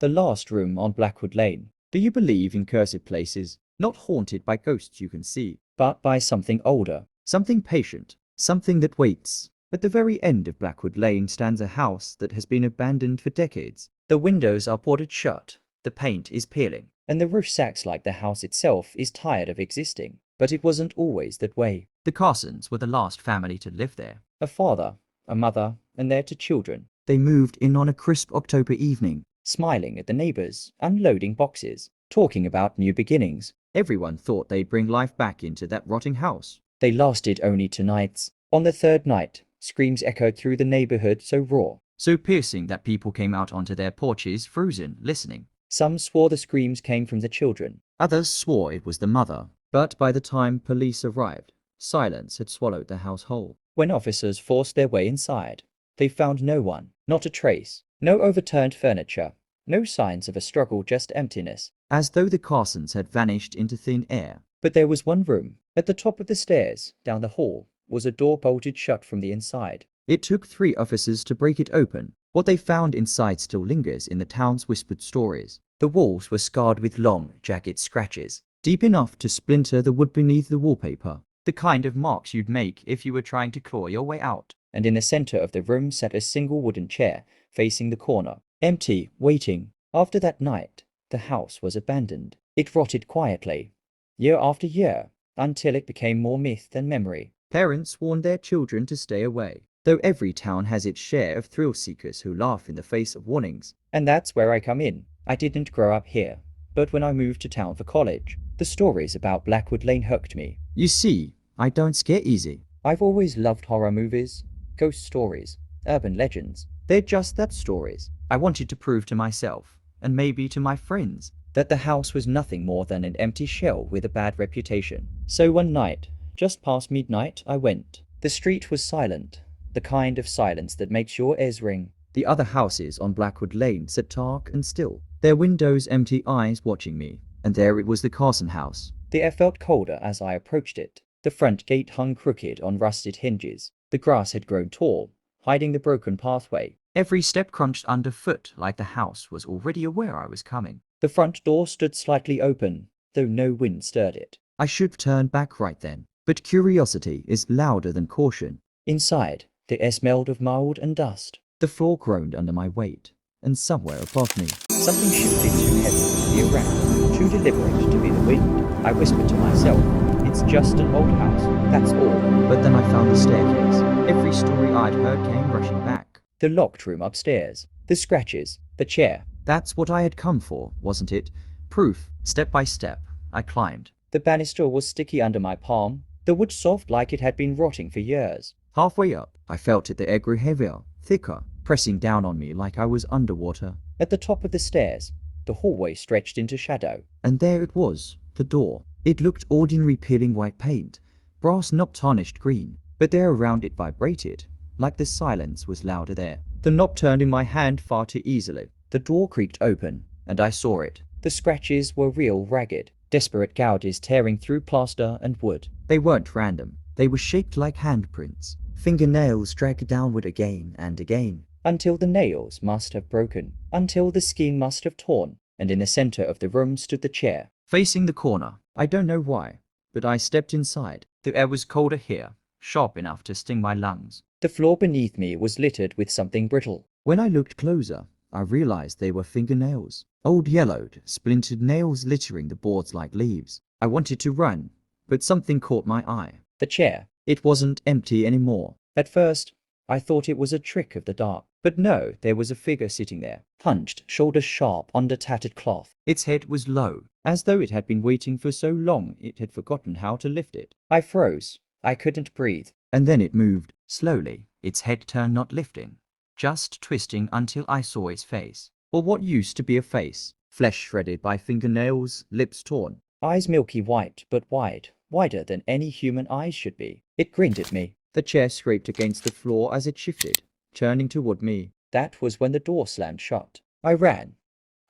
The last room on Blackwood Lane. Do you believe in cursed places, not haunted by ghosts you can see, but by something older, something patient, something that waits? At the very end of Blackwood Lane stands a house that has been abandoned for decades. The windows are boarded shut, the paint is peeling, and the roof sags like the house itself is tired of existing. But it wasn't always that way. The Carsons were the last family to live there. A father, a mother, and their two children. They moved in on a crisp October evening, smiling at the neighbors, unloading boxes, talking about new beginnings. Everyone thought they'd bring life back into that rotting house. They lasted only 2 nights. On the third night, screams echoed through the neighborhood so raw, so piercing that people came out onto their porches frozen, listening. Some swore the screams came from the children. Others swore it was the mother. But by the time police arrived, silence had swallowed the house whole. When officers forced their way inside, they found no one, not a trace, no overturned furniture, no signs of a struggle, just emptiness, as though the Carsons had vanished into thin air. But there was one room. At the top of the stairs, down the hall, was a door bolted shut from the inside. It took 3 officers to break it open. What they found inside still lingers in the town's whispered stories. The walls were scarred with long, jagged scratches, deep enough to splinter the wood beneath the wallpaper, the kind of marks you'd make if you were trying to claw your way out. And in the center of the room sat a single wooden chair, facing the corner, empty, waiting. After that night, the house was abandoned. It rotted quietly, year after year, until it became more myth than memory. Parents warned their children to stay away, though every town has its share of thrill-seekers who laugh in the face of warnings. And that's where I come in. I didn't grow up here, but when I moved to town for college, the stories about Blackwood Lane hooked me. You see, I don't scare easy. I've always loved horror movies, ghost stories, urban legends. They're just that, stories. I wanted to prove to myself, and maybe to my friends, that the house was nothing more than an empty shell with a bad reputation. So one night, just past midnight, I went. The street was silent, the kind of silence that makes your ears ring. The other houses on Blackwood Lane sat dark and still, their windows empty, eyes watching me. And there it was, the Carson house. The air felt colder as I approached it. The front gate hung crooked on rusted hinges. The grass had grown tall, hiding the broken pathway. Every step crunched underfoot, like the house was already aware I was coming. The front door stood slightly open, though no wind stirred it. I should have turned back right then, but curiosity is louder than caution. Inside, the air smelled of mold and dust. The floor groaned under my weight, and somewhere above me, something shifted too heavy to be around, too deliberate to be the wind. I whispered to myself, it's just an old house, that's all. But then I found the staircase. Every story I'd heard came rushing back. The locked room upstairs, the scratches, the chair. That's what I had come for, wasn't it? Proof. Step by step, I climbed. The banister was sticky under my palm, the wood soft like it had been rotting for years. Halfway up, I felt it, the air grew heavier, thicker, pressing down on me like I was underwater. At the top of the stairs, the hallway stretched into shadow. And there it was, the door. It looked ordinary, peeling white paint, brass knob tarnished green, but there around it vibrated, like the silence was louder there. The knob turned in my hand far too easily. The door creaked open, and I saw it. The scratches were real, ragged, desperate gouges tearing through plaster and wood. They weren't random. They were shaped like handprints. Fingernails dragged downward again and again, until the nails must have broken, until the skin must have torn. And in the center of the room stood the chair, facing the corner. I don't know why, but I stepped inside. The air was colder here, sharp enough to sting my lungs. The floor beneath me was littered with something brittle. When I looked closer, I realized they were fingernails. Old yellowed, splintered nails littering the boards like leaves. I wanted to run, but something caught my eye. The chair. It wasn't empty anymore. At first, I thought it was a trick of the dark. But no, there was a figure sitting there, hunched, shoulders sharp under tattered cloth. Its head was low, as though it had been waiting for so long it had forgotten how to lift it. I froze. I couldn't breathe. And then it moved, slowly. Its head turned, not lifting, just twisting, until I saw its face. Or what used to be a face. Flesh shredded by fingernails, lips torn. Eyes milky white, but wide, wider than any human eyes should be. It grinned at me. The chair scraped against the floor as it shifted, turning toward me. That was when the door slammed shut. I ran.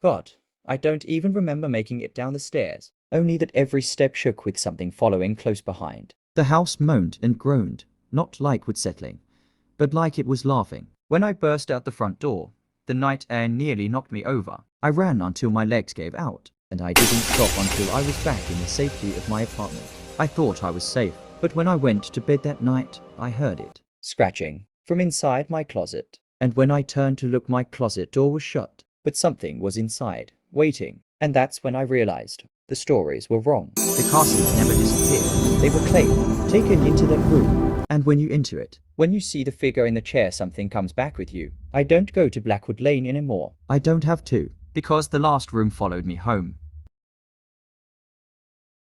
God, I don't even remember making it down the stairs, only that every step shook with something following close behind. The house moaned and groaned, not like wood settling, but like it was laughing. When I burst out the front door, The night air nearly knocked me over. I ran until my legs gave out, and I didn't stop until I was back in the safety of my apartment. I thought I was safe, but when I went to bed that night, I heard it scratching from inside my closet. And when I turned to look, my closet door was shut, but something was inside, waiting. And that's when I realized the stories were wrong. The Carsons never disappeared. They were claimed, taken into that room. And when you enter it, when you see the figure in the chair, something comes back with you. I don't go to Blackwood Lane anymore. I don't have to, because the last room followed me home.